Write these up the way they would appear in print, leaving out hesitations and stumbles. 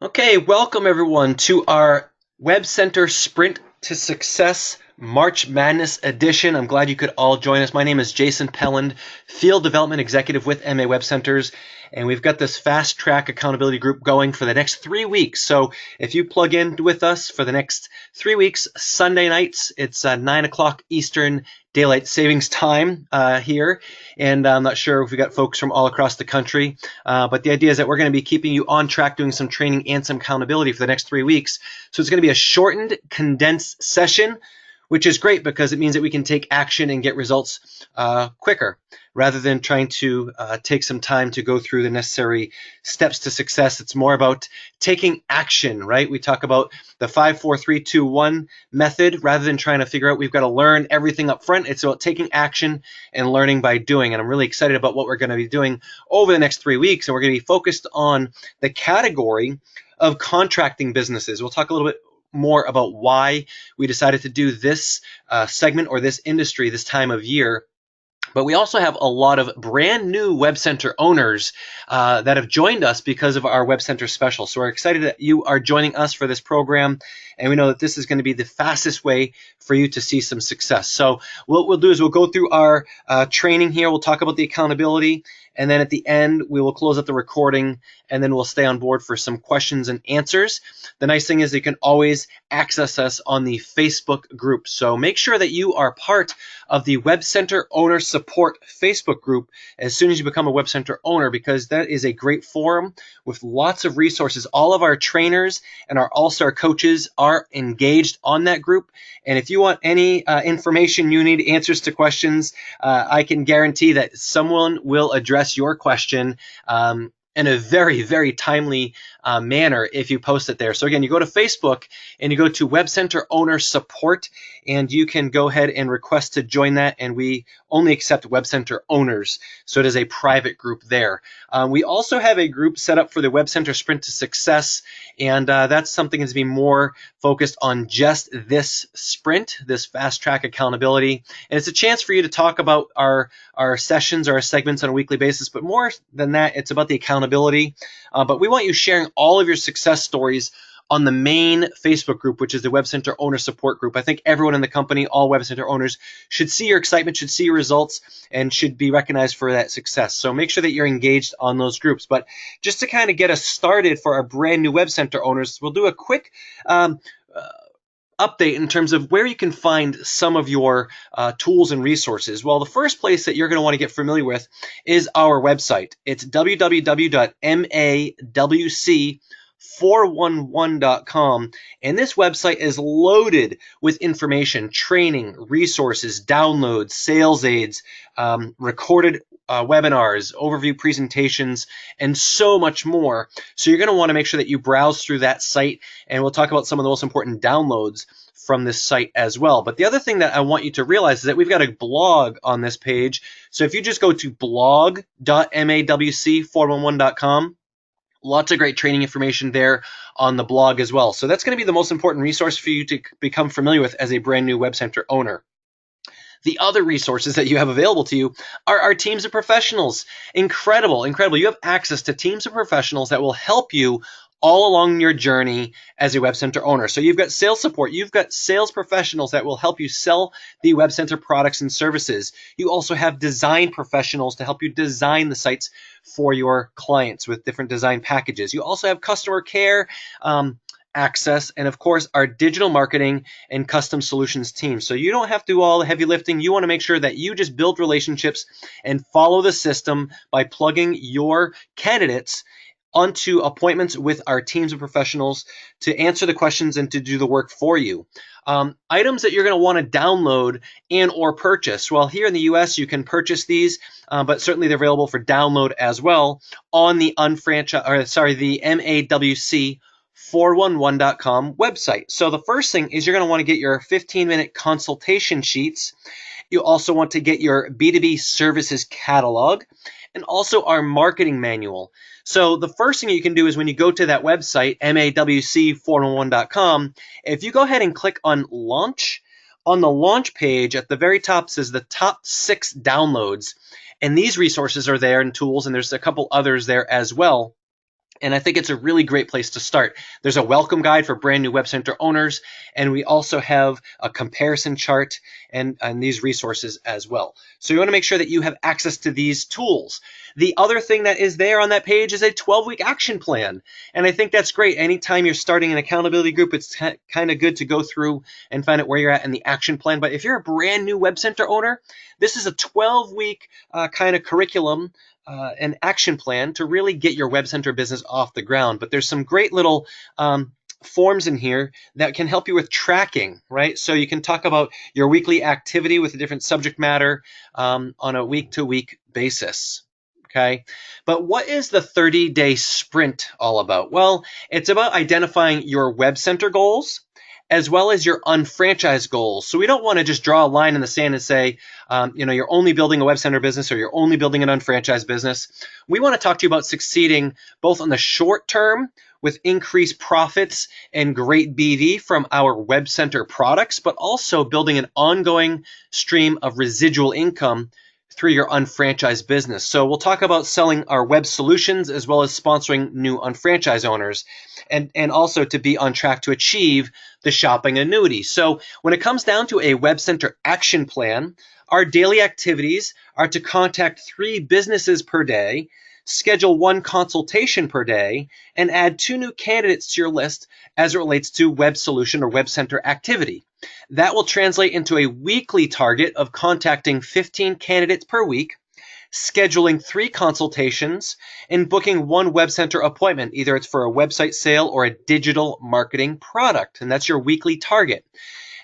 Okay, welcome everyone to our WebCenter Sprint to Success March Madness edition. I'm glad you could all join us. My name is Jason Pelland, Field Development Executive with MA Web Centers, and we've got this fast track accountability group going for the next 3 weeks. So if you plug in with us for the next 3 weeks, Sunday nights, it's 9 o'clock Eastern Daylight Savings Time here, and I'm not sure if we got folks from all across the country, but the idea is that we're going to be keeping you on track, doing some training and some accountability for the next 3 weeks. So it's going to be a shortened, condensed session, which is great because it means that we can take action and get results quicker rather than trying to take some time to go through the necessary steps to success. It's more about taking action, right? We talk about the 5, 4, 3, 2, 1 method rather than trying to figure out we've got to learn everything up front. It's about taking action and learning by doing. And I'm really excited about what we're going to be doing over the next 3 weeks. And we're going to be focused on the category of contracting businesses. We'll talk a little bit more about why we decided to do this segment or this industry this time of year. But we also have a lot of brand new Web Center owners that have joined us because of our Web Center special. So we're excited that you are joining us for this program, and we know that this is going to be the fastest way for you to see some success. So what we'll do is we'll go through our training here. We'll talk about the accountability, and then at the end, we will close up the recording, and then we'll stay on board for some questions and answers. The nice thing is you can always access us on the Facebook group. So make sure that you are part of the Web Center Owner Support Facebook group as soon as you become a Web Center owner, because that is a great forum with lots of resources. All of our trainers and our all-star coaches are engaged on that group. And if you want any information you need, answers to questions, I can guarantee that someone will address your question in a very, very timely manner if you post it there. So again, you go to Facebook and you go to Web Center Owner Support, and you can go ahead and request to join that, and we only accept Web Center owners, so it is a private group there. We also have a group set up for the Web Center Sprint to Success, and that's something that's be more focused on just this sprint, this fast track accountability. And it's a chance for you to talk about our sessions or our segments on a weekly basis, but more than that, it's about the accountability. But we want you sharing all of your success stories on the main Facebook group, which is the Web Center Owner Support Group. I think everyone in the company, all Web Center owners, should see your excitement, should see your results, and should be recognized for that success. So make sure that you're engaged on those groups. But just to kind of get us started for our brand new Web Center owners, we'll do a quick update in terms of where you can find some of your tools and resources. Well, the first place that you're going to want to get familiar with is our website. It's www.mawc411.com, and this website is loaded with information, training, resources, downloads, sales aids, recorded webinars, overview presentations, and so much more. So you're going to want to make sure that you browse through that site, and we'll talk about some of the most important downloads from this site as well. But the other thing that I want you to realize is that we've got a blog on this page. So if you just go to blog.mawc411.com, lots of great training information there on the blog as well. So that's going to be the most important resource for you to become familiar with as a brand new Web Center owner. The other resources that you have available to you are our teams of professionals. Incredible, incredible. You have access to teams of professionals that will help you all along your journey as a Web Center owner. So you've got sales support. You've got sales professionals that will help you sell the Web Center products and services. You also have design professionals to help you design the sites for your clients with different design packages. You also have customer care, access, and of course our digital marketing and custom solutions team. So you don't have to do all the heavy lifting. You want to make sure that you just build relationships and follow the system by plugging your candidates onto appointments with our teams of professionals to answer the questions and to do the work for you. Items that you're going to want to download and or purchase. Well, here in the US, you can purchase these, but certainly they're available for download as well on the the MAWC411.com website. So the first thing is you're going to want to get your 15-minute consultation sheets. You also want to get your B2B services catalog and also our marketing manual. So the first thing you can do is when you go to that website, MAWC411.com, if you go ahead and click on Launch, on the launch page at the very top says the top 6 downloads. And these resources are there and tools, and there's a couple others there as well. And I think it's a really great place to start. There's a welcome guide for brand new Web Center owners, and we also have a comparison chart and these resources as well. So you want to make sure that you have access to these tools. The other thing that is there on that page is a 12-week action plan. And I think that's great. Anytime you're starting an accountability group, it's kind of good to go through and find out where you're at in the action plan. But if you're a brand new Web Center owner, this is a 12-week kind of curriculum an action plan to really get your Web Center business off the ground. But there's some great little forms in here that can help you with tracking, right? So you can talk about your weekly activity with a different subject matter on a week-to-week basis. Okay, but what is the 30-day sprint all about? Well, it's about identifying your Web Center goals as well as your unfranchised goals. So we don't want to just draw a line in the sand and say, you're only building a Web Center business or you're only building an unfranchised business. We want to talk to you about succeeding both on the short term with increased profits and great BV from our Web Center products, but also building an ongoing stream of residual income through your unfranchised business. So we'll talk about selling our web solutions as well as sponsoring new unfranchised owners and also to be on track to achieve the shopping annuity. So when it comes down to a Web Center action plan, our daily activities are to contact 3 businesses per day, schedule 1 consultation per day, and add 2 new candidates to your list as it relates to web solution or Web Center activity. That will translate into a weekly target of contacting 15 candidates per week, scheduling 3 consultations, and booking 1 Web Center appointment. Either it's for a website sale or a digital marketing product, and that's your weekly target.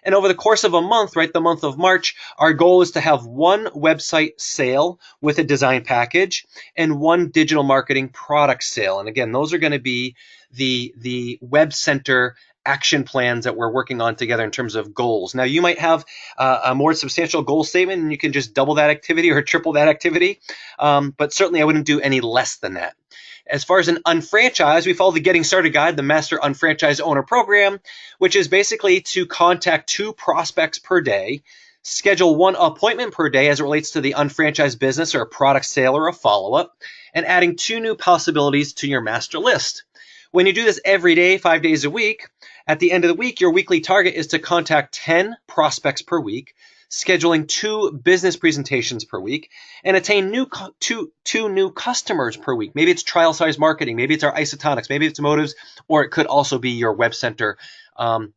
And over the course of a month, right, the month of March, our goal is to have 1 website sale with a design package and 1 digital marketing product sale. And again, those are going to be the Web Center action plans that we're working on together in terms of goals. Now, you might have a more substantial goal statement and you can just double that activity or triple that activity, but certainly I wouldn't do any less than that. As far as an unfranchise, we follow the Getting Started Guide, the Master Unfranchise Owner Program, which is basically to contact 2 prospects per day, schedule 1 appointment per day as it relates to the unfranchised business or a product sale or a follow-up, and adding 2 new possibilities to your master list. When you do this every day, 5 days a week, at the end of the week, your weekly target is to contact 10 prospects per week, scheduling 2 business presentations per week, and attain two new customers per week. Maybe it's trial size marketing, maybe it's our isotonics, maybe it's motives, or it could also be your Web Center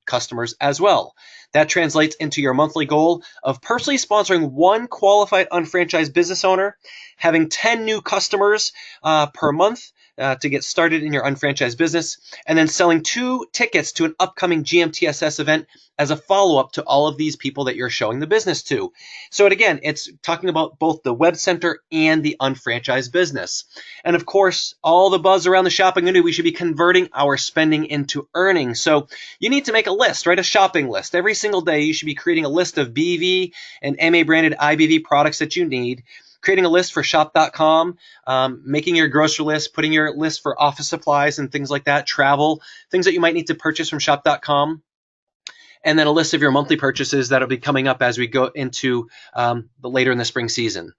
customers as well. That translates into your monthly goal of personally sponsoring 1 qualified unfranchised business owner, having 10 new customers per month, to get started in your unfranchised business, and then selling 2 tickets to an upcoming GMTSS event as a follow-up to all of these people that you're showing the business to. So again, it's talking about both the Web Center and the unfranchised business. And of course, all the buzz around the shopping industry, we should be converting our spending into earnings. So you need to make a list, right? A shopping list. Every single day, you should be creating a list of BV and MA branded IBV products that you need, creating a list for shop.com, making your grocery list, putting your list for office supplies and things like that, travel, things that you might need to purchase from shop.com, and then a list of your monthly purchases that'll be coming up as we go into later in the spring season.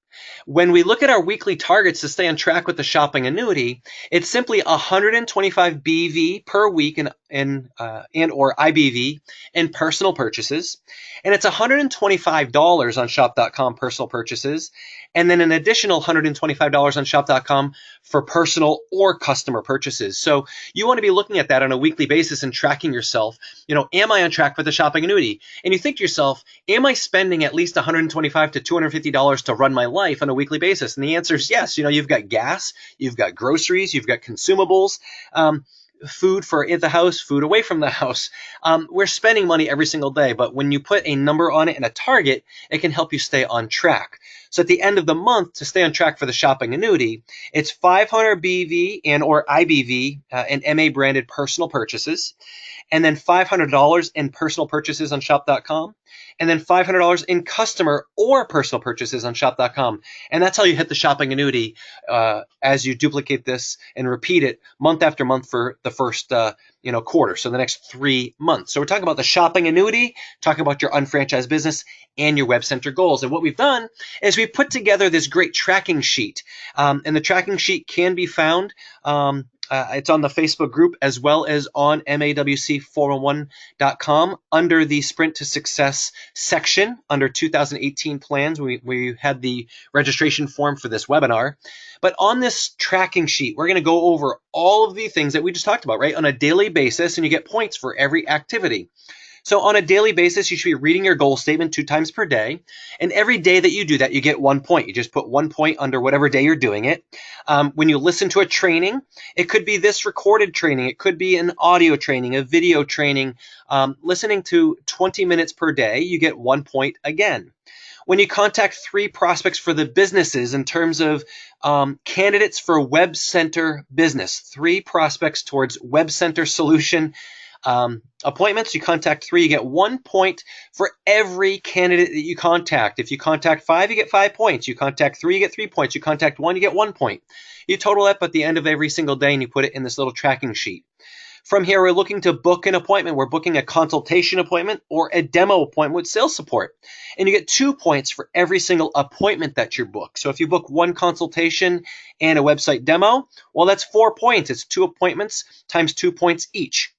When we look at our weekly targets to stay on track with the shopping annuity, it's simply 125 BV per week and or IBV in personal purchases, and it's $125 on shop.com personal purchases, and then an additional $125 on shop.com for personal or customer purchases. So you want to be looking at that on a weekly basis and tracking yourself. Am I on track for the shopping annuity? And you think to yourself, am I spending at least $125 to $250 to run my life on a weekly basis? And the answer is yes. You've got gas, you've got groceries, you've got consumables, food for at the house, food away from the house. We're spending money every single day, but when you put a number on it and a target, it can help you stay on track. So at the end of the month, to stay on track for the shopping annuity, it's 500 BV and or IBV and MA branded personal purchases, and then $500 in personal purchases on shop.com, and then $500 in customer or personal purchases on shop.com. And that's how you hit the shopping annuity as you duplicate this and repeat it month after month for the first quarter, so the next 3 months. So we're talking about the shopping annuity, talking about your unfranchised business and your Web Center goals. And what we've done is we put together this great tracking sheet. And the tracking sheet can be found It's on the Facebook group as well as on MAWC411.com under the Sprint to Success section under 2018 plans. We had the registration form for this webinar. But on this tracking sheet, we're going to go over all of the things that we just talked about, right, on a daily basis, and you get points for every activity. So on a daily basis, you should be reading your goal statement 2 times per day. And every day that you do that, you get 1 point. You just put 1 point under whatever day you're doing it. When you listen to a training, it could be this recorded training. It could be an audio training, a video training. Listening to 20 minutes per day, you get 1 point again. When you contact 3 prospects for the businesses in terms of candidates for WebCenter business, 3 prospects towards WebCenter solution appointments, you contact 3, you get 1 point for every candidate that you contact. If you contact 5, you get 5 points. You contact 3, you get 3 points. You contact 1, you get 1 point. You total up at the end of every single day and you put it in this little tracking sheet. From here, we're looking to book an appointment. We're booking a consultation appointment or a demo appointment with sales support. And you get 2 points for every single appointment that you book. So if you book 1 consultation and a website demo, well, that's 4 points. It's 2 appointments times 2 points each.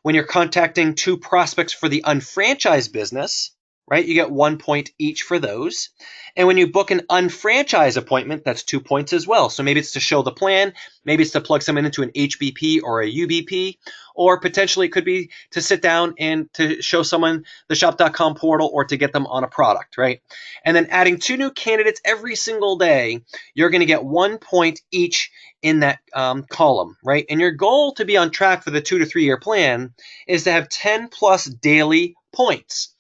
When you're contacting 2 prospects for the UnFranchise business, right, you get 1 point each for those. And when you book an UnFranchise appointment, that's 2 points as well. So maybe it's to show the plan, maybe it's to plug someone into an HBP or a UBP, or potentially it could be to sit down and to show someone the shop.com portal or to get them on a product, right? And then adding 2 new candidates every single day, you're going to get 1 point each in that column, right? And your goal to be on track for the 2 to 3 year plan is to have 10 plus daily points.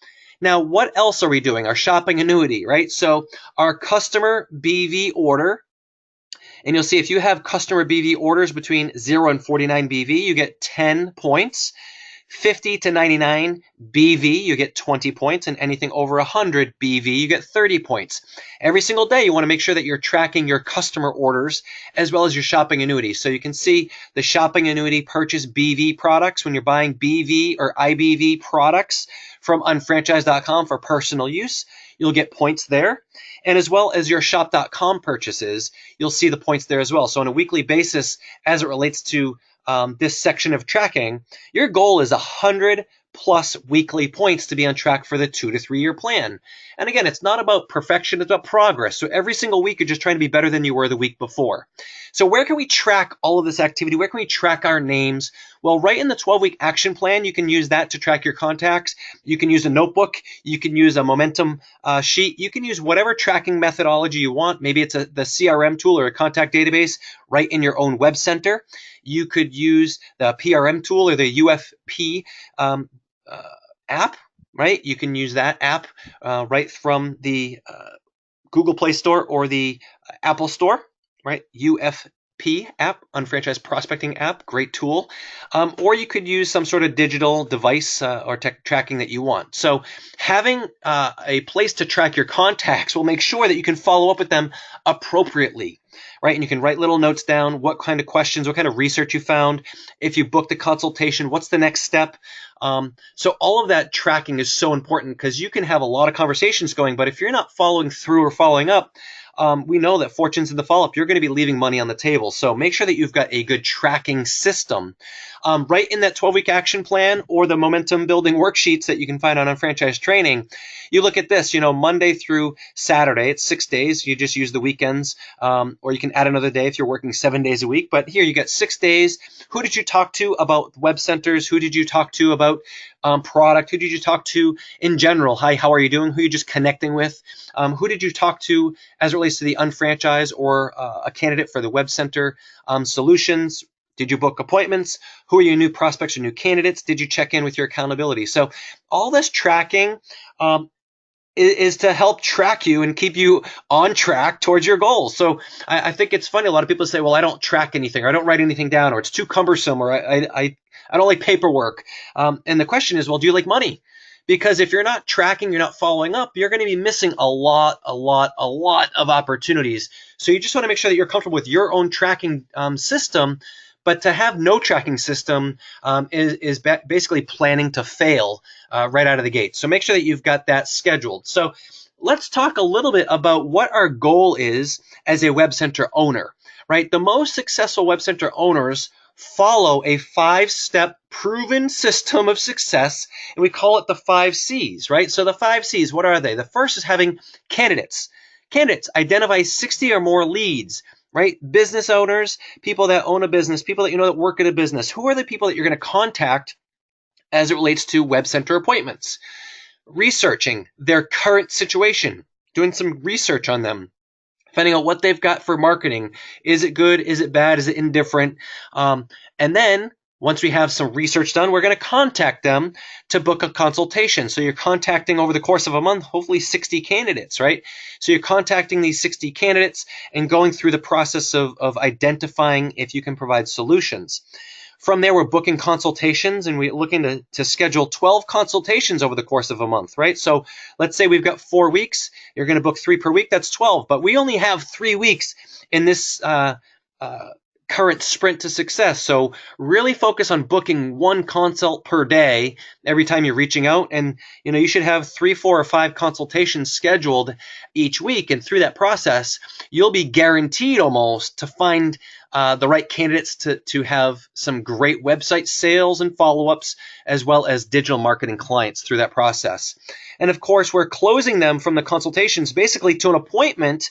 Now, what else are we doing? Our shopping annuity, right? So our customer BV order, and you'll see if you have customer BV orders between 0 and 49 BV, you get 10 points. 50 to 99 BV, you get 20 points, and anything over 100 BV, you get 30 points. Every single day, you want to make sure that you're tracking your customer orders as well as your shopping annuity. So you can see the shopping annuity purchase BV products. When you're buying BV or IBV products from unfranchise.com for personal use, you'll get points there. And as well as your shop.com purchases, you'll see the points there as well. So on a weekly basis, as it relates to this section of tracking, your goal is 100 plus weekly points to be on track for the 2 to 3 year plan. And again, it's not about perfection, it's about progress. So every single week, you're just trying to be better than you were the week before. So where can we track all of this activity? Where can we track our names? Well, right in the 12-week action plan, you can use that to track your contacts. You can use a notebook. You can use a momentum sheet. You can use whatever tracking methodology you want. Maybe it's the CRM tool or a contact database right in your own web center. You could use the PRM tool or the UFP app, right? You can use that app right from the Google Play Store or the Apple Store, right? UFP app, Unfranchised Prospecting app, great tool. Or you could use some sort of digital device or tech tracking that you want. So having a place to track your contacts will make sure that you can follow up with them appropriately. Right, and you can write little notes down, what kind of questions, what kind of research you found. If you booked a consultation, what's the next step? So all of that tracking is so important because you can have a lot of conversations going, but if you're not following through or following up, we know that fortunes in the follow-up, you're going to be leaving money on the table. So make sure that you've got a good tracking system. Right in that 12-week action plan or the momentum building worksheets that you can find on Unfranchised Training, you look at this, Monday through Saturday, it's 6 days. You just use the weekends, or you can add another day if you're working 7 days a week. But here you got 6 days. Who did you talk to about web centers? Who did you talk to about product? Who did you talk to in general? Hi, how are you doing? Who are you just connecting with? Who did you talk to as it relates to the unfranchise or a candidate for the web center solutions? Did you book appointments? Who are your new prospects or new candidates? Did you check in with your accountability? So all this tracking is to help track you and keep you on track towards your goals. So I think it's funny. A lot of people say, well, I don't track anything, or I don't write anything down, or it's too cumbersome, or I don't like paperwork. And the question is, well, do you like money? Because if you're not tracking, you're not following up, you're going to be missing a lot of opportunities. So you just want to make sure that you're comfortable with your own tracking system. But to have no tracking system is basically planning to fail right out of the gate. So make sure that you've got that scheduled. So let's talk a little bit about what our goal is as a web center owner, right? The most successful web center owners follow a 5-step proven system of success, and we call it the 5 C's, right? So the 5 C's, what are they? The first is having candidates. Candidates, identify 60 or more leads, right? Business owners, people that own a business, people that you know that work at a business. Who are the people that you're going to contact as it relates to WebCenter appointments? Researching their current situation, doing some research on them, finding out what they've got for marketing. Is it good? Is it bad? Is it indifferent? And then once we have some research done, we're going to contact them to book a consultation. So you're contacting over the course of a month, hopefully 60 candidates, right? So you're contacting these 60 candidates and going through the process of identifying if you can provide solutions. From there, we're booking consultations, and we're looking to schedule 12 consultations over the course of a month, right? So let's say we've got 4 weeks. You're going to book 3 per week. That's 12. But we only have 3 weeks in this current sprint to success. So really focus on booking 1 consult per day every time you're reaching out. And you should have 3, 4, or 5 consultations scheduled each week. And through that process, you'll be guaranteed almost to find the right candidates to have some great website sales and follow-ups, as well as digital marketing clients through that process. And of course, we're closing them from the consultations basically to an appointment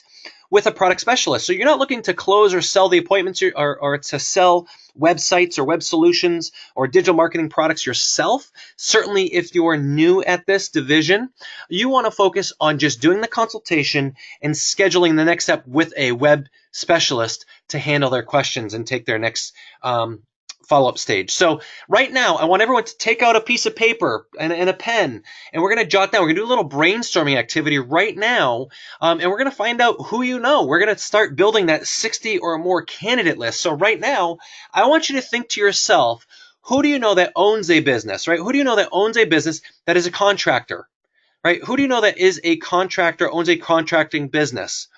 with a product specialist. So you're not looking to close or sell the appointments or to sell websites or web solutions or digital marketing products yourself. Certainly, if you're new at this division, you want to focus on just doing the consultation and scheduling the next step with a web specialist to handle their questions and take their next follow-up stage. So right now, I want everyone to take out a piece of paper and a pen, and we're going to jot down. We're going to do a little brainstorming activity right now, and we're going to find out who you know. We're going to start building that 60 or more candidate list. So right now, I want you to think to yourself, who do you know that owns a business, right? Who do you know that owns a business that is a contractor, right? Who do you know that is a contractor, owns a contracting business?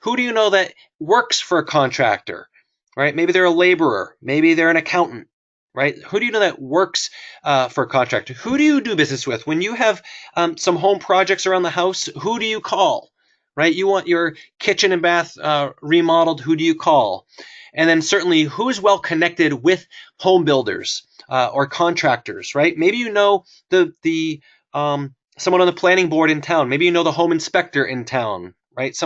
Who do you know that works for a contractor? Right? Maybe they're a laborer. Maybe they're an accountant, right? Who do you know that works for a contractor? Who do you do business with? When you have some home projects around the house, who do you call, right? You want your kitchen and bath remodeled, who do you call? And then certainly who's well connected with home builders or contractors, right? Maybe you know the someone on the planning board in town. Maybe you know the home inspector in town, right?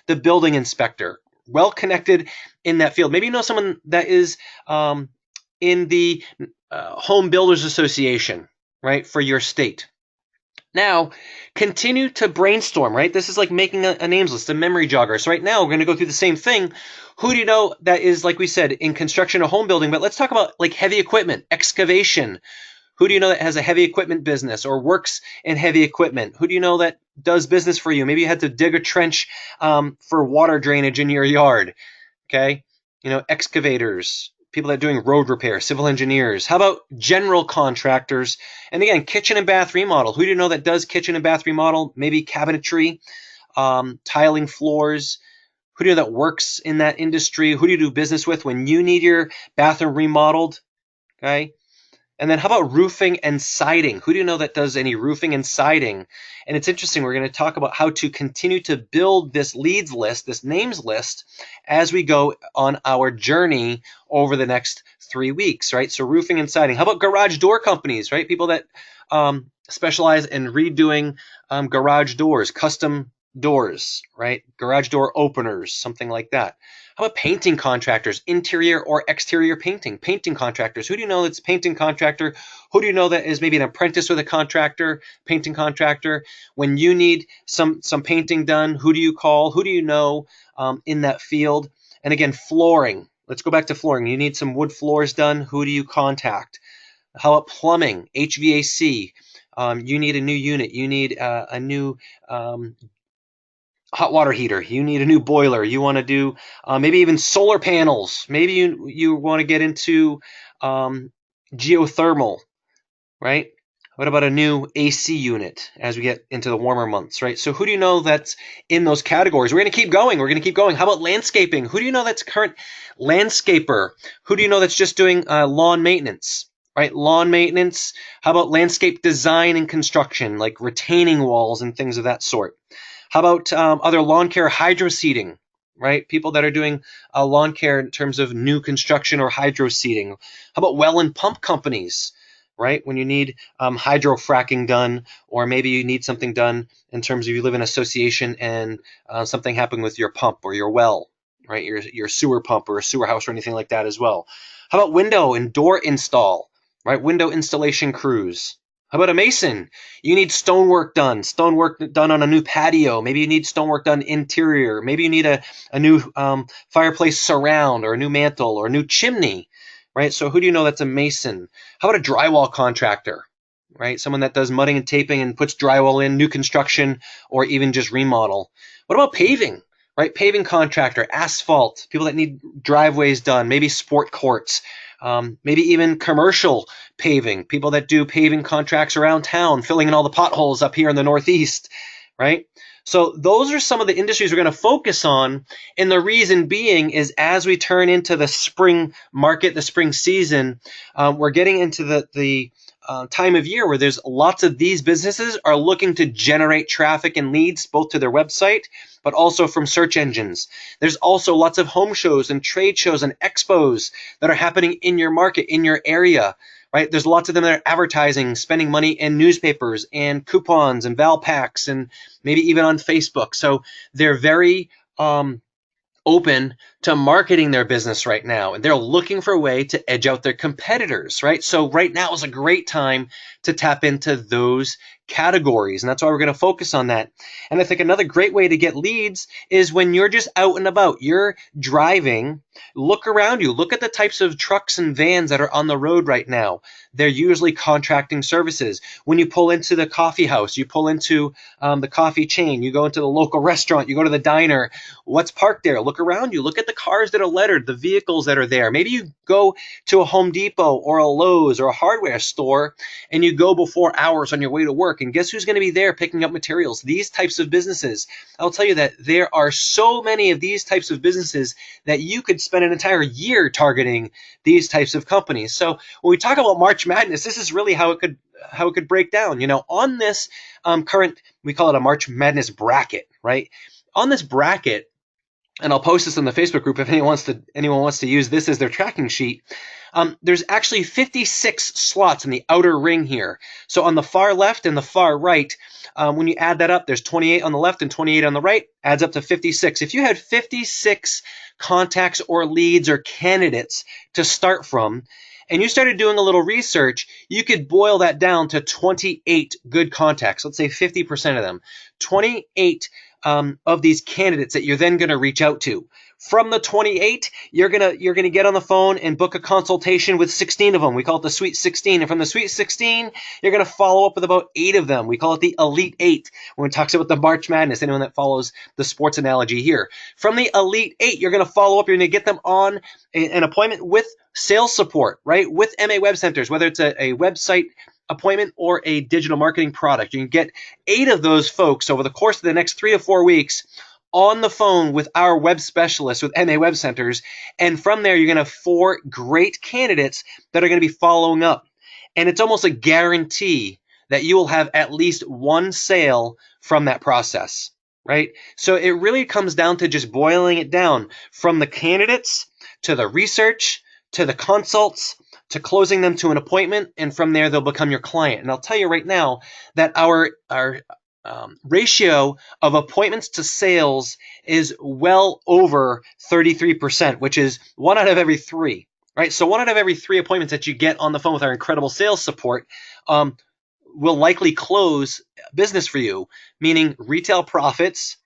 The building inspector, well connected in that field. Maybe you know someone that is in the Home Builders Association, right, for your state. Now, continue to brainstorm, right? This is like making a names list, a memory jogger. So right now, we're going to go through the same thing. Who do you know that is, like we said, in construction or home building? But let's talk about like heavy equipment, excavation. Who do you know that has a heavy equipment business or works in heavy equipment? Who do you know that does business for you? Maybe you had to dig a trench for water drainage in your yard, okay? Excavators, people that are doing road repair, civil engineers. How about general contractors? And again, kitchen and bath remodel. Who do you know that does kitchen and bath remodel? Maybe cabinetry, tiling floors. Who do you know that works in that industry? Who do you do business with when you need your bathroom remodeled, okay? And then how about roofing and siding? Who do you know that does any roofing and siding? And it's interesting, we're going to talk about how to continue to build this leads list, this names list, as we go on our journey over the next 3 weeks, right? So roofing and siding. How about garage door companies, right? People that specialize in redoing garage doors, custom doors, right? Garage door openers, something like that. How about painting contractors, interior or exterior painting? Painting contractors. Who do you know that's a painting contractor? Who do you know that is maybe an apprentice with a contractor, painting contractor? When you need some painting done, who do you call? Who do you know in that field? And again, flooring. Let's go back to flooring. You need some wood floors done. Who do you contact? How about plumbing, HVAC? You need a new unit. You need a new hot water heater. You need a new boiler. You want to do maybe even solar panels. Maybe you want to get into geothermal, right? What about a new AC unit as we get into the warmer months, right? So who do you know that's in those categories? We're going to keep going. We're going to keep going. How about landscaping? Who do you know that's current landscaper? Who do you know that's just doing lawn maintenance, right? Lawn maintenance. How about landscape design and construction, like retaining walls and things of that sort? How about other lawn care hydro seeding, right? People that are doing lawn care in terms of new construction or hydro seeding. How about well and pump companies, right? When you need hydro fracking done, or maybe you need something done in terms of you live in an association and something happened with your pump or your well, right? Your sewer pump or a sewer house or anything like that as well. How about window and door install, right? Window installation crews. How about a mason? You need stonework done on a new patio. Maybe you need stonework done interior. Maybe you need a new fireplace surround or a new mantle or a new chimney, right? So who do you know that's a mason? How about a drywall contractor, right? Someone that does mudding and taping and puts drywall in, new construction, or even just remodel. What about paving, right? Paving contractor, asphalt, people that need driveways done, maybe sport courts, maybe even commercial paving, people that do paving contracts around town, filling in all the potholes up here in the Northeast, right? So those are some of the industries we're going to focus on. And the reason being is as we turn into the spring market, the spring season, we're getting into the time of year where there's lots of these businesses are looking to generate traffic and leads both to their website, but also from search engines. There's also lots of home shows and trade shows and expos that are happening in your market, in your area, right? There's lots of them that are advertising, spending money in newspapers and coupons and val packs and maybe even on Facebook. So they're very open to marketing their business right now, and they're looking for a way to edge out their competitors, right? So right now is a great time to tap into those categories, and that's why we're going to focus on that. And I think another great way to get leads is when you're just out and about, you're driving, look around you, look at the types of trucks and vans that are on the road right now. They're usually contracting services. When you pull into the coffee house, you pull into the coffee chain, you go into the local restaurant, you go to the diner, what's parked there? Look around you, look at the cars that are lettered, the vehicles that are there. Maybe you go to a Home Depot or a Lowe's or a hardware store and you go before hours on your way to work, and guess who's going to be there picking up materials? These types of businesses. I'll tell you that there are so many of these types of businesses that you could spend an entire year targeting these types of companies. So when we talk about March Madness, this is really how it could break down. You know, on this current, we call it a March Madness bracket, right? On this bracket, and I'll post this in the Facebook group if anyone wants to use this as their tracking sheet. There's actually 56 slots in the outer ring here. So on the far left and the far right, when you add that up, there's 28 on the left and 28 on the right, adds up to 56. If you had 56 contacts or leads or candidates to start from, and you started doing a little research, you could boil that down to 28 good contacts. Let's say 50% of them. 28 of these candidates that you're then going to reach out to. From the 28, you're gonna get on the phone and book a consultation with 16 of them. We call it the Sweet 16. And from the Sweet 16, you're gonna follow up with about 8 of them. We call it the Elite 8 when it talks about the March Madness. Anyone that follows the sports analogy here. From the Elite 8, you're gonna follow up. You're gonna get them on an appointment with sales support, right? With MA Web Centers, whether it's a website appointment or a digital marketing product. You can get 8 of those folks over the course of the next 3 to 4 weeks on the phone with our web specialists with MA Web Centers. And from there, you're going to have 4 great candidates that are going to be following up. And it's almost a guarantee that you will have at least one sale from that process, right? So it really comes down to just boiling it down from the candidates to the research to the consults to closing them to an appointment, and from there they'll become your client. And I'll tell you right now that our ratio of appointments to sales is well over 33%, which is 1 out of every 3, right? So 1 out of every 3 appointments that you get on the phone with our incredible sales support will likely close business for you, meaning retail profits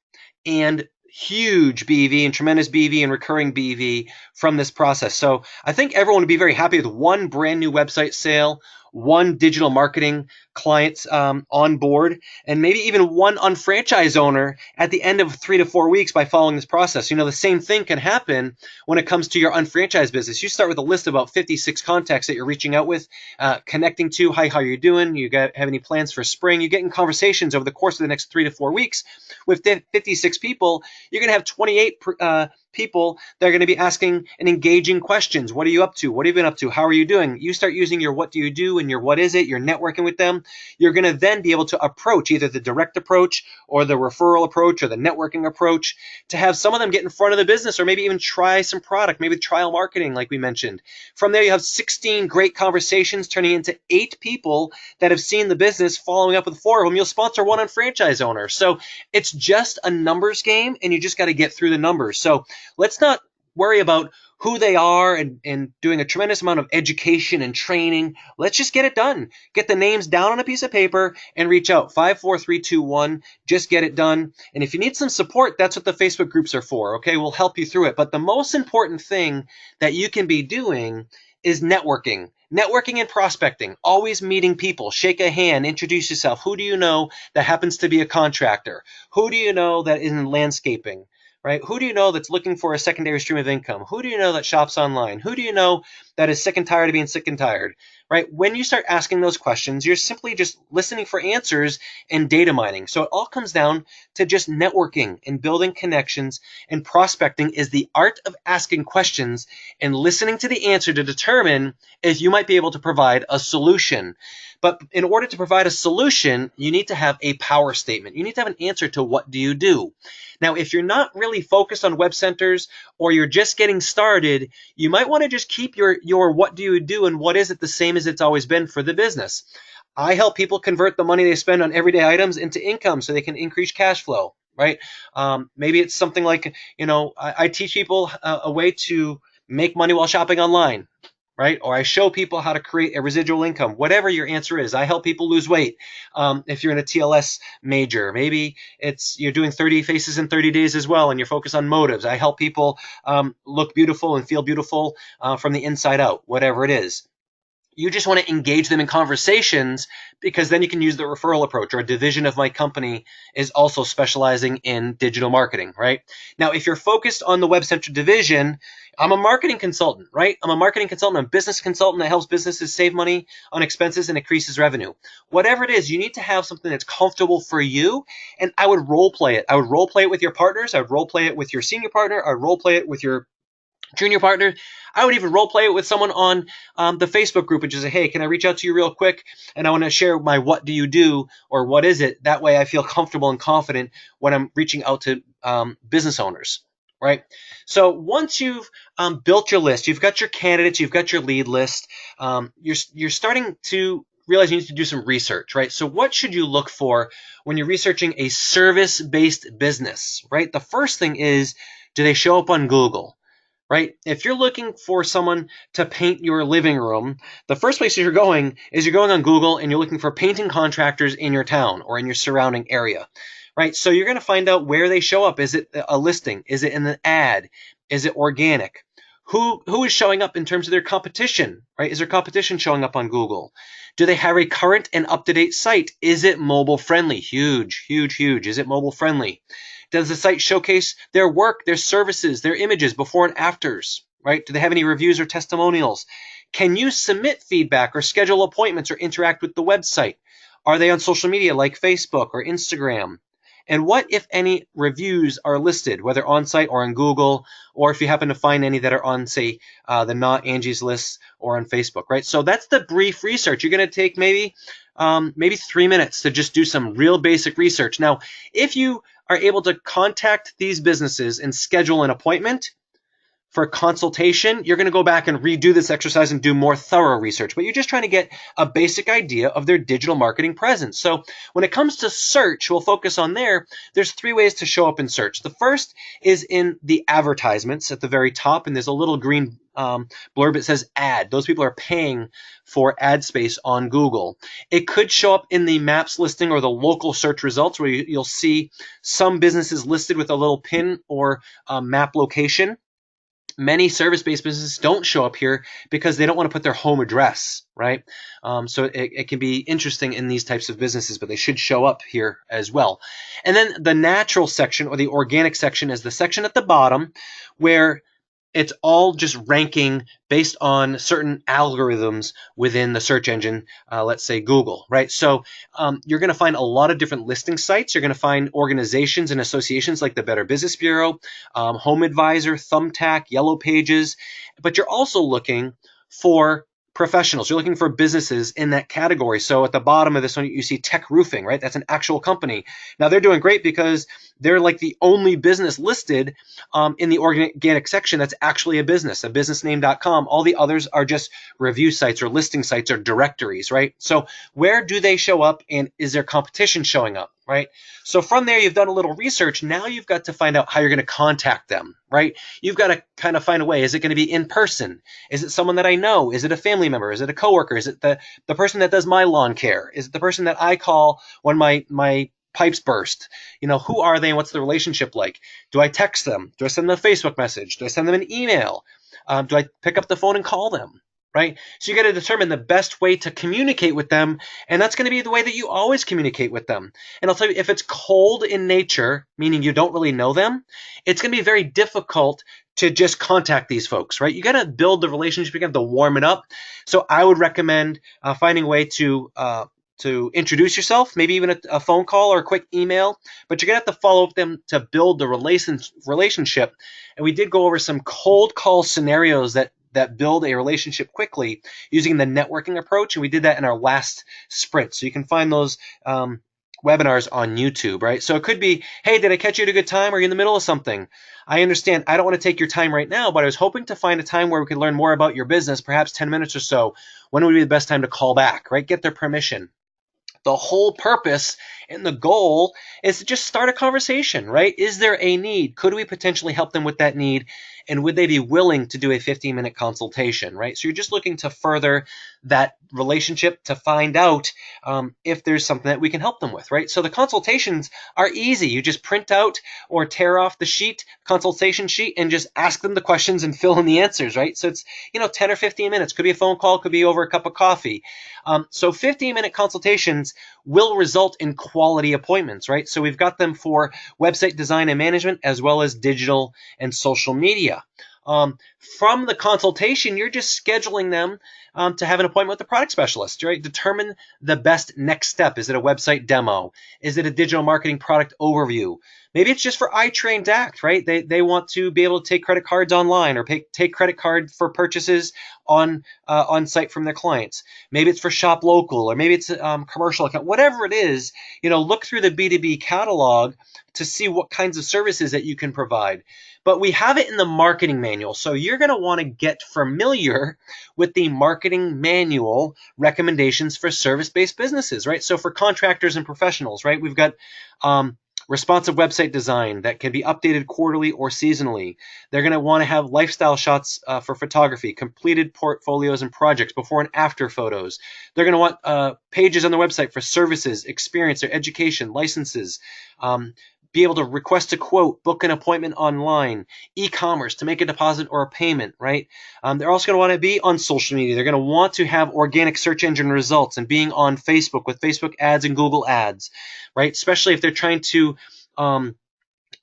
and huge BV and tremendous BV and recurring BV from this process. So I think everyone would be very happy with 1 brand new website sale, 1 digital marketing clients on board, and maybe even 1 unfranchised owner at the end of 3 to 4 weeks by following this process. You know, the same thing can happen when it comes to your unfranchised business. You start with a list of about 56 contacts that you're reaching out with, connecting to, hi, how are you doing? Have any plans for spring? You get in conversations over the course of the next 3 to 4 weeks with 56 people. You're going to have 28 people that are going to be asking and engaging questions. What are you up to? What have you been up to? How are you doing? You start using your what do you do and your what is it, you're networking with them. You're going to then be able to approach either the direct approach or the referral approach or the networking approach to have some of them get in front of the business or maybe even try some product, maybe trial marketing like we mentioned. From there, you have 16 great conversations turning into 8 people that have seen the business, following up with 4 of them. You'll sponsor 1 unfranchise owner. So it's just a numbers game, and you just got to get through the numbers. So let's not worry about who they are and doing a tremendous amount of education and training. Let's just get it done. Get the names down on a piece of paper and reach out. 54321. Just get it done. And if you need some support, that's what the Facebook groups are for. Okay, we'll help you through it. But the most important thing that you can be doing is networking. Networking and prospecting, always meeting people, shake a hand, introduce yourself. Who do you know that happens to be a contractor? Who do you know that is in landscaping, right? Who do you know that's looking for a secondary stream of income? Who do you know that shops online? Who do you know that is sick and tired of being sick and tired, right? When you start asking those questions, you're simply just listening for answers and data mining. So it all comes down to just networking and building connections, and prospecting is the art of asking questions and listening to the answer to determine if you might be able to provide a solution. But in order to provide a solution, you need to have a power statement. You need to have an answer to what do you do. Now, if you're not really focused on web centers or you're just getting started, you might want to just keep your what do you do and what is it the same as it's always been for the business. I help people convert the money they spend on everyday items into income so they can increase cash flow, right? Maybe it's something like, I teach people a way to make money while shopping online, right? Or I show people how to create a residual income. Whatever your answer is, I help people lose weight. If you're in a TLS major, maybe you're doing 30 faces in 30 days as well, and you're focused on motives. I help people look beautiful and feel beautiful from the inside out, whatever it is. You just want to engage them in conversations, because then you can use the referral approach. Or a division of my company is also specializing in digital marketing, right? Now, if you're focused on the WebCenter division, I'm a marketing consultant, right? I'm a marketing consultant, I'm a business consultant that helps businesses save money on expenses and increases revenue. Whatever it is, you need to have something that's comfortable for you, and I would role play it. I would role play it with your partners. I would role play it with your senior partner. I would role play it with your junior partner. I would even role play it with someone on the Facebook group and just say, hey, can I reach out to you real quick? And I want to share my what do you do or what is it? That way I feel comfortable and confident when I'm reaching out to business owners, right? So once you've built your list, you've got your candidates, you've got your lead list, you're starting to realize you need to do some research, right? So what should you look for when you're researching a service-based business, right? The first thing is, do they show up on Google? Right? If you're looking for someone to paint your living room, the first place you're going on Google and you're looking for painting contractors in your town or in your surrounding area, right? So you're going to find out where they show up. Is it a listing? Is it in an ad? Is it organic? Who is showing up in terms of their competition, right? Is their competition showing up on Google? Do they have a current and up-to-date site? Is it mobile friendly? Huge, huge, huge. Is it mobile friendly? Does the site showcase their work, their services, their images, before and afters, right? Do they have any reviews or testimonials? Can you submit feedback or schedule appointments or interact with the website? Are they on social media like Facebook or Instagram? And what, if any, reviews are listed, whether on-site or on Google, or if you happen to find any that are on, say, the Not Angie's List or on Facebook, right? So that's the brief research. You're going to take maybe 3 minutes to just do some real basic research. Now, if you are able to contact these businesses and schedule an appointment for a consultation, you're going to go back and redo this exercise and do more thorough research. But you're just trying to get a basic idea of their digital marketing presence. So when it comes to search, we'll focus on there. There's 3 ways to show up in search. The first is in the advertisements at the very top, and there's a little green blurb that says ad. Those people are paying for ad space on Google. It could show up in the maps listing or the local search results, where you'll see some businesses listed with a little pin or map location. Many service-based businesses don't show up here because they don't want to put their home address, right? So it can be interesting in these types of businesses, but they should show up here as well. And then the natural section or the organic section is the section at the bottom where it's all just ranking based on certain algorithms within the search engine, let's say Google, right? So you're going to find a lot of different listing sites. You're going to find organizations and associations like the Better Business Bureau, Home Advisor, Thumbtack, Yellow Pages, but you're also looking for professionals. You're looking for businesses in that category. So at the bottom of this one, you see Tech Roofing, right? That's an actual company. Now they're doing great because they're like the only business listed in the organic section that's actually a businessname.com. All the others are just review sites or listing sites or directories, right? So where do they show up, and is there competition showing up, right? So from there, you've done a little research. Now you've got to find out how you're going to contact them, right? You've got to kind of find a way. Is it going to be in person? Is it someone that I know? Is it a family member? Is it a coworker? Is it the person that does my lawn care? Is it the person that I call when my pipes burst? Who are they and what's the relationship like? Do I text them? Do I send them a Facebook message? Do I send them an email? Do I pick up the phone and call them? Right? So you got to determine the best way to communicate with them, and that's going to be the way that you always communicate with them. And I'll tell you, if it's cold in nature, meaning you don't really know them, it's going to be very difficult to just contact these folks, right? You got to build the relationship, you got to warm it up. So I would recommend finding a way to introduce yourself, maybe even a phone call or a quick email, but you're going to have to follow up with them to build the relationship. And we did go over some cold call scenarios that build a relationship quickly using the networking approach, and we did that in our last sprint. So you can find those webinars on YouTube, right? So it could be, hey, did I catch you at a good time? Are you in the middle of something? I understand I don't want to take your time right now, but I was hoping to find a time where we could learn more about your business, perhaps 10 minutes or so. When would be the best time to call back, right? Get their permission. The whole purpose and the goal is to just start a conversation, right? Is there a need? Could we potentially help them with that need? And would they be willing to do a 15-minute consultation, right? So you're just looking to further that relationship to find out if there's something that we can help them with, right? So the consultations are easy. You just print out or tear off the consultation sheet, and just ask them the questions and fill in the answers, right? So it's 10 or 15 minutes. Could be a phone call, could be over a cup of coffee. So 15-minute consultations will result in quality appointments, right? So we've got them for website design and management, as well as digital and social media. From the consultation, you're just scheduling them to have an appointment with the product specialist, right? Determine the best next step. Is it a website demo? Is it a digital marketing product overview? Maybe it's just for iTrained Act, right? They want to be able to take credit cards online, or take credit card for purchases on site from their clients. Maybe it's for Shop Local, or maybe it's a commercial account. Whatever it is, look through the B2B catalog to see what kinds of services that you can provide. But we have it in the marketing manual. So you're going to want to get familiar with the marketing manual recommendations for service-based businesses, right? So for contractors and professionals, right, we've got responsive website design that can be updated quarterly or seasonally. They're going to want to have lifestyle shots for photography, completed portfolios and projects, before and after photos. They're going to want pages on the website for services, experience, or education, licenses, be able to request a quote, book an appointment online, e-commerce to make a deposit or a payment, right? They're also going to want to be on social media. They're going to want to have organic search engine results and being on Facebook with Facebook ads and Google ads, right? Especially if they're trying to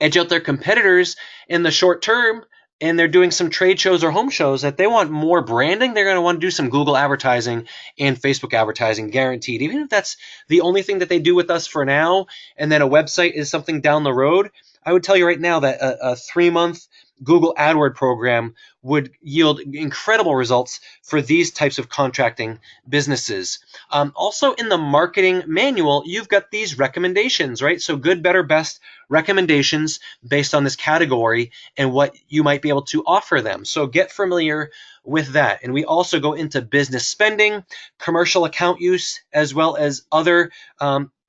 edge out their competitors in the short term, and they're doing some trade shows or home shows that they want more branding. They're going to want to do some Google advertising and Facebook advertising, guaranteed. Even if that's the only thing that they do with us for now, and then a website is something down the road, I would tell you right now that a 3-month Google AdWord program would yield incredible results for these types of contracting businesses. Also in the marketing manual, you've got these recommendations, right? So good, better, best recommendations based on this category and what you might be able to offer them. So get familiar with that. And we also go into business spending, commercial account use, as well as other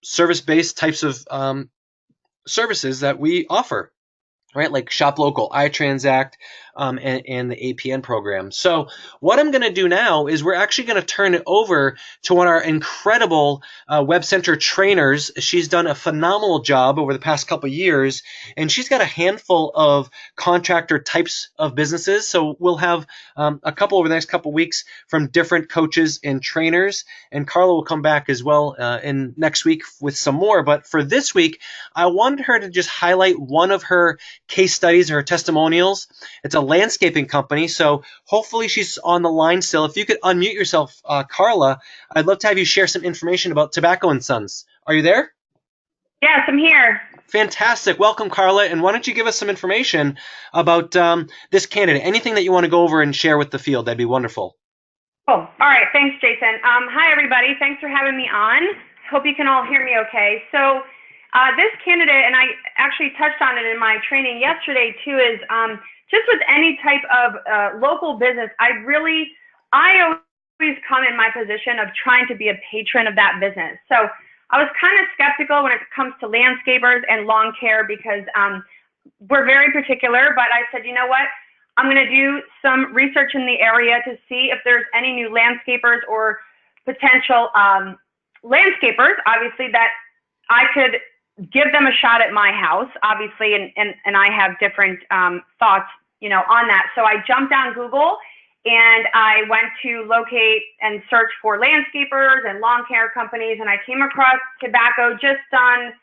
service-based types of services that we offer, right? Like Shop Local, iTransact, and the APN program. So what I'm going to do now is we're actually going to turn it over to one of our incredible WebCenter trainers. She's done a phenomenal job over the past couple of years, and she's got a handful of contractor types of businesses. So we'll have a couple over the next couple of weeks from different coaches and trainers, and Carla will come back as well in next week with some more. But for this week, I wanted her to just highlight one of her case studies or testimonials. It's a landscaping company. So hopefully she's on the line still. If you could unmute yourself, Carla, I'd love to have you share some information about Tobacco and Sons. Are you there? Yes, I'm here. Fantastic. Welcome, Carla. And why don't you give us some information about this candidate? Anything that you want to go over and share with the field, that'd be wonderful. Oh, all right. Thanks, Jason. Hi, everybody. Thanks for having me on. Hope you can all hear me okay. So this candidate, and I actually touched on it in my training yesterday too, is just with any type of local business, I always come in my position of trying to be a patron of that business. So I was kind of skeptical when it comes to landscapers and lawn care because we're very particular, but I said, you know what? I'm going to do some research in the area to see if there's any new landscapers or potential landscapers, obviously, that I could give them a shot at my house, obviously, and I have different thoughts, on that. So I jumped on Google and I went to locate and search for landscapers and lawn care companies, and I came across Tobacco just on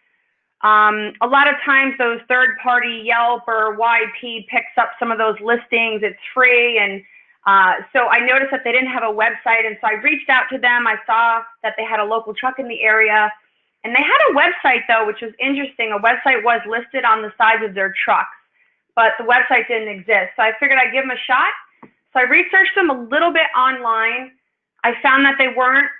a lot of times those third-party Yelp or YP picks up some of those listings. It's free, and so I noticed that they didn't have a website, and so I reached out to them. I saw that they had a local truck in the area, and they had a website, though, which was interesting. A website was listed on the sides of their trucks, but the website didn't exist. So I figured I'd give them a shot. So I researched them a little bit online. I found that they weren't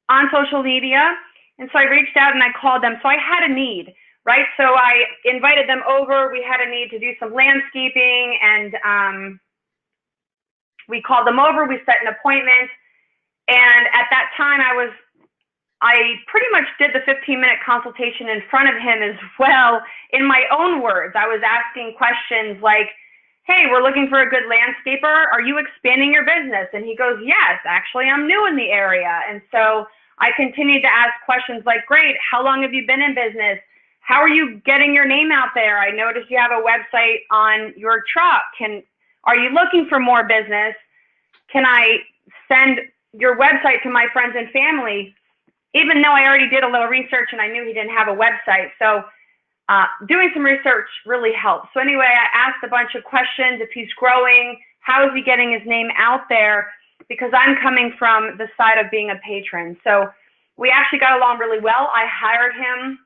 on social media. And so I reached out and I called them. So I had a need, right? So I invited them over. We had a need to do some landscaping, and we called them over. We set an appointment. And at that time, I pretty much did the 15-minute consultation in front of him as well. In my own words, I was asking questions like, hey, we're looking for a good landscaper. Are you expanding your business? And he goes, yes, actually, I'm new in the area. And so I continued to ask questions like, great, how long have you been in business? How are you getting your name out there? I noticed you have a website on your truck. Are you looking for more business? Can I send your website to my friends and family? Even though I already did a little research and I knew he didn't have a website. So doing some research really helps. So anyway, I asked a bunch of questions. If he's growing, how is he getting his name out there? Because I'm coming from the side of being a patron. So we actually got along really well. I hired him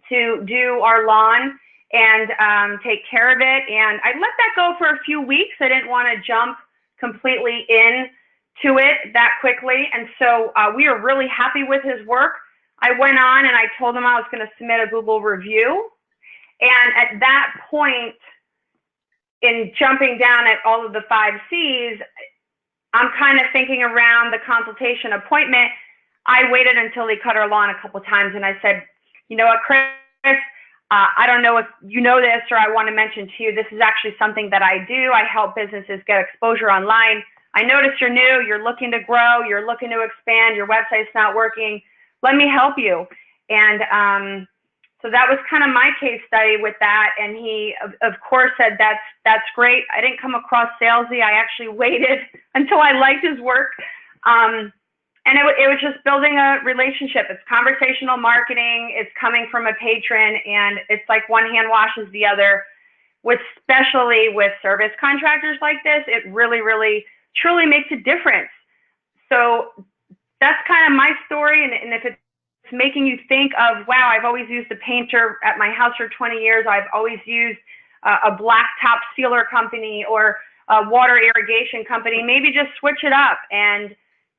to do our lawn and take care of it. And I let that go for a few weeks. I didn't want to jump completely into it that quickly. And so we are really happy with his work. I went on and I told him I was going to submit a Google review. And at that point, in jumping down at all of the 5 C's, I'm kind of thinking around the consultation appointment. I waited until he cut our lawn a couple of times, and I said, you know what, Chris, I don't know if you know this, or I want to mention to you, this is actually something that I do. I help businesses get exposure online. I notice you're new, you're looking to grow, you're looking to expand, your website's not working. Let me help you. And so that was kind of my case study with that. And he, of course, said, that's great. I didn't come across salesy. I actually waited until I liked his work. And it was just building a relationship. It's conversational marketing. It's coming from a patron. And it's like one hand washes the other. Especially with service contractors like this, it really, really, truly makes a difference. So that's kind of my story. And if it's making you think of, wow, I've always used a painter at my house for 20 years. I've always used a blacktop sealer company or a water irrigation company. Maybe just switch it up and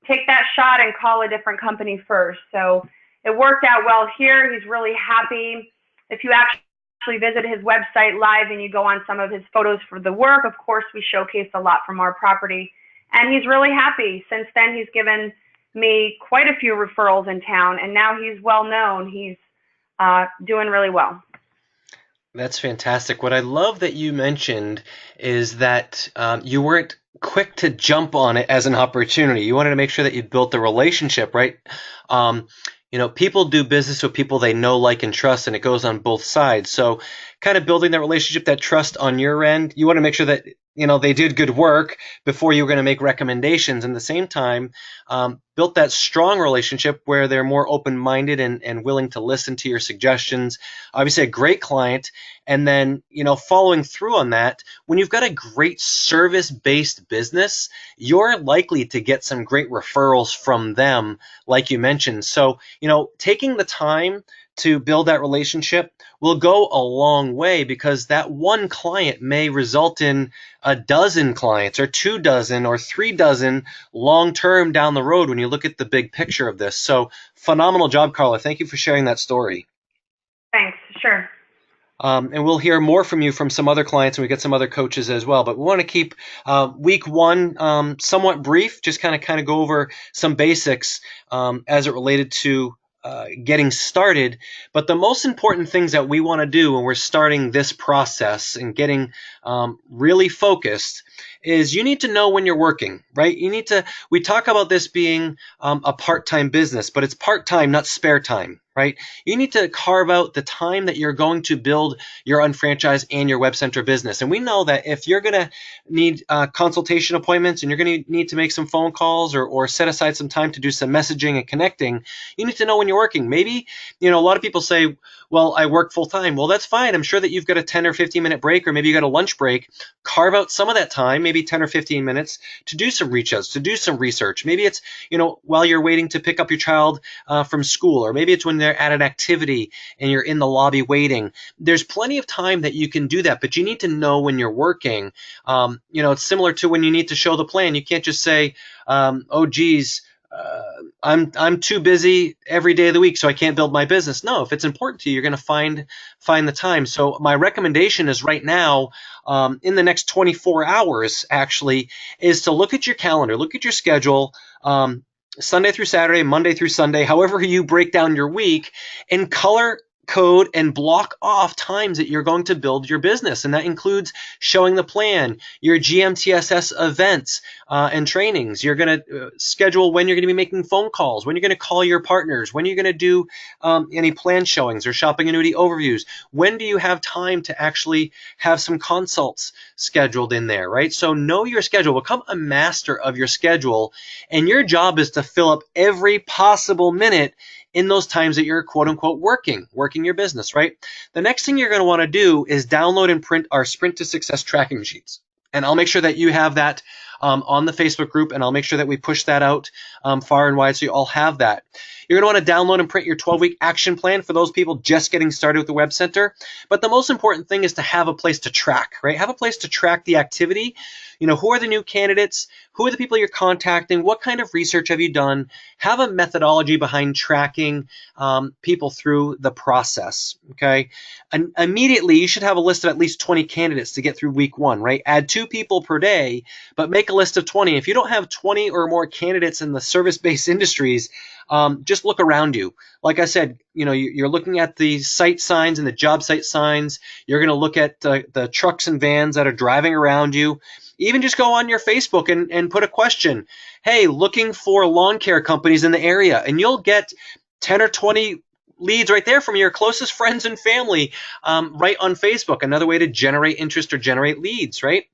take that shot and call a different company first. So it worked out well here. He's really happy. If you actually visit his website live and you go on some of his photos for the work, of course, we showcase a lot from our property. And he's really happy. Since then, he's given me quite a few referrals in town, and now he's well known. He's doing really well. That's fantastic. What I love that you mentioned is that you weren't quick to jump on it as an opportunity. You wanted to make sure that you built the relationship, right? People do business with people they know, like, and trust, and it goes on both sides. So kind of building that relationship, that trust on your end, you want to make sure that they did good work before you were going to make recommendations. And at the same time, built that strong relationship where they're more open-minded and willing to listen to your suggestions. Obviously, a great client. And then, following through on that, when you've got a great service-based business, you're likely to get some great referrals from them, like you mentioned. So, taking the time to build that relationship will go a long way, because that one client may result in a dozen clients or 2 dozen or 3 dozen long term down the road when you look at the big picture of this. So phenomenal job, Carla. Thank you for sharing that story. Thanks. Sure. And we'll hear more from you from some other clients, and we get some other coaches as well. But we want to keep week one somewhat brief, just kind of go over some basics as it related to getting started. But the most important things that we want to do when we're starting this process and getting really focused is you need to know when you're working, right? We talk about this being a part-time business, but it's part-time, not spare time, right? You need to carve out the time that you're going to build your UnFranchise and your WebCenter business. And we know that if you're going to need consultation appointments and you're going to need to make some phone calls or set aside some time to do some messaging and connecting, you need to know when you're working. Maybe, a lot of people say, well, I work full time. Well, that's fine. I'm sure that you've got a 10 or 15 minute break, or maybe you got a lunch break. Carve out some of that time, maybe 10 or 15 minutes, to do some reach outs, to do some research. Maybe it's, while you're waiting to pick up your child from school, or maybe it's when they're at an activity and you're in the lobby waiting. There's plenty of time that you can do that, but you need to know when you're working. It's similar to when you need to show the plan. You can't just say, oh, geez, I'm too busy every day of the week, so I can't build my business. No, if it's important to you, you're going to find the time. So my recommendation is right now, in the next 24 hours, actually, is to look at your calendar, look at your schedule, Sunday through Saturday, Monday through Sunday, however you break down your week, and color code and block off times that you're going to build your business. And that includes showing the plan, your GMTSS events and trainings. You're going to schedule when you're going to be making phone calls, when you're going to call your partners, when you're going to do any plan showings or shopping annuity overviews. When do you have time to actually have some consults scheduled in there, right? So know your schedule. Become a master of your schedule. And your job is to fill up every possible minute in those times that you're quote unquote working your business, right? The next thing you're going to want to do is download and print our Sprint to Success tracking sheets. And I'll make sure that you have that on the Facebook group, and I'll make sure that we push that out far and wide so you all have that. You're going to want to download and print your 12-week action plan for those people just getting started with the Web Center. But the most important thing is to have a place to track, right? Have a place to track the activity. Who are the new candidates? Who are the people you're contacting? What kind of research have you done? Have a methodology behind tracking people through the process, okay? And immediately, you should have a list of at least 20 candidates to get through week one, right? Add 2 people per day, but make a list of 20. If you don't have 20 or more candidates in the service-based industries, just look around you. Like I said, you're looking at the site signs and the job site signs. You're going to look at the trucks and vans that are driving around you. Even just go on your Facebook and put a question. Hey, looking for lawn care companies in the area, and you'll get 10 or 20 leads right there from your closest friends and family right on Facebook. Another way to generate interest or generate leads, right?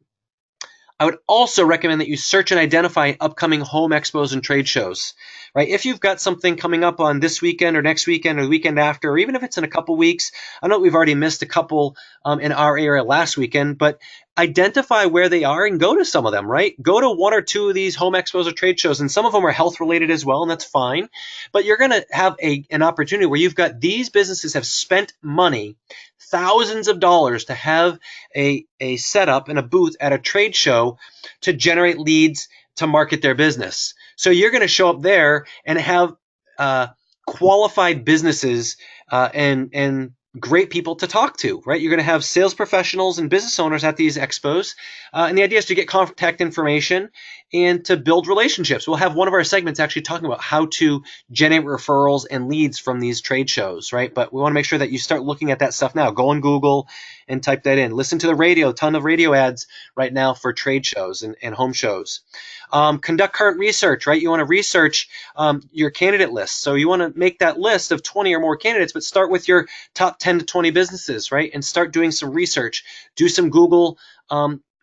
I would also recommend that you search and identify upcoming home expos and trade shows, right? If you've got something coming up on this weekend or next weekend or the weekend after, or even if it's in a couple weeks, I know we've already missed a couple in our area last weekend, but identify where they are and go to some of them, right? Go to 1 or 2 of these home expos or trade shows, and some of them are health related as well, and that's fine. But you're going to have an opportunity where you've got these businesses have spent money, thousands of dollars, to have a setup and a booth at a trade show to generate leads to market their business. So you're going to show up there and have qualified businesses and great people to talk to, right? You're going to have sales professionals and business owners at these expos. And the idea is to get contact information and to build relationships. We'll have one of our segments actually talking about how to generate referrals and leads from these trade shows, right? But we want to make sure that you start looking at that stuff now. Go on Google and type that in. Listen to the radio, a ton of radio ads right now for trade shows and home shows. Conduct current research, right? You want to research your candidate list. So you want to make that list of 20 or more candidates, but start with your top 10 to 20 businesses, right? And start doing some research. Do some Google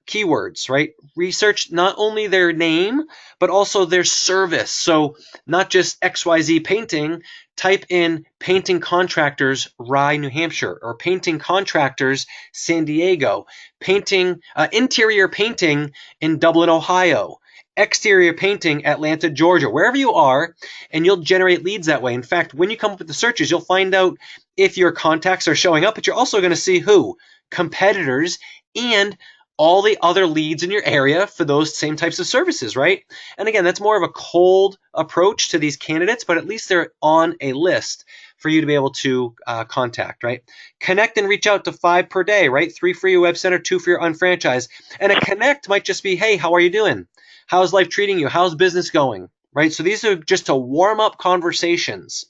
keywords, right? Research not only their name, but also their service. So not just XYZ painting, type in painting contractors, Rye, New Hampshire, or painting contractors, San Diego, painting, interior painting in Dublin, Ohio, exterior painting, Atlanta, Georgia, wherever you are, and you'll generate leads that way. In fact, when you come up with the searches, you'll find out if your contacts are showing up, but you're also going to see who? Competitors and all the other leads in your area for those same types of services, right? And again, that's more of a cold approach to these candidates, but at least they're on a list for you to be able to contact, right? Connect and reach out to 5 per day, right? 3 for your WebCenter, 2 for your UnFranchise. And a connect might just be, hey, how are you doing? How's life treating you? How's business going? Right? So these are just to warm up conversations.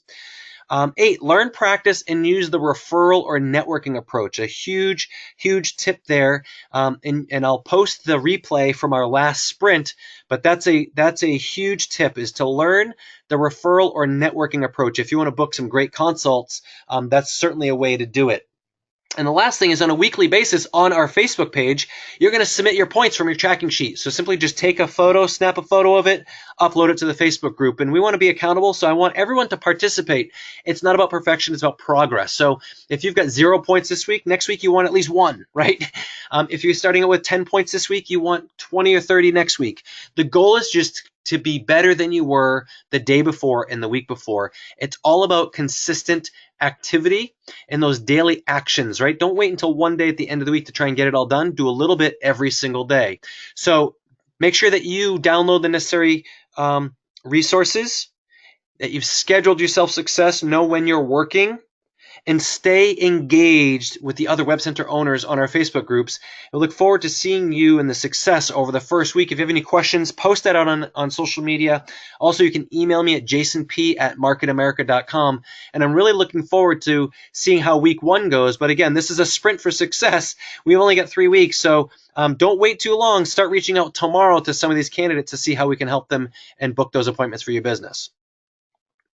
8, learn, practice, and use the referral or networking approach. A huge, huge tip there. And I'll post the replay from our last sprint, but that's a huge tip, is to learn the referral or networking approach. If you want to book some great consults, that's certainly a way to do it. And the last thing is, on a weekly basis on our Facebook page, you're going to submit your points from your tracking sheet. So simply just take a photo, snap a photo of it, upload it to the Facebook group. And we want to be accountable, so I want everyone to participate. It's not about perfection, it's about progress. So if you've got 0 points this week, next week you want at least 1, right? If you're starting out with 10 points this week, you want 20 or 30 next week. The goal is just to be better than you were the day before and the week before. It's all about consistent activity and those daily actions, right? Don't wait until one day at the end of the week to try and get it all done. Do a little bit every single day. So make sure that you download the necessary resources, that you've scheduled yourself success, know when you're working, and stay engaged with the other WebCenter owners on our Facebook groups. I look forward to seeing you and the success over the first week. If you have any questions, post that out on social media. Also, you can email me at jasonp@marketamerica.com. And I'm really looking forward to seeing how week 1 goes. But again, this is a sprint for success. We've only got 3 weeks, so don't wait too long. Start reaching out tomorrow to some of these candidates to see how we can help them and book those appointments for your business.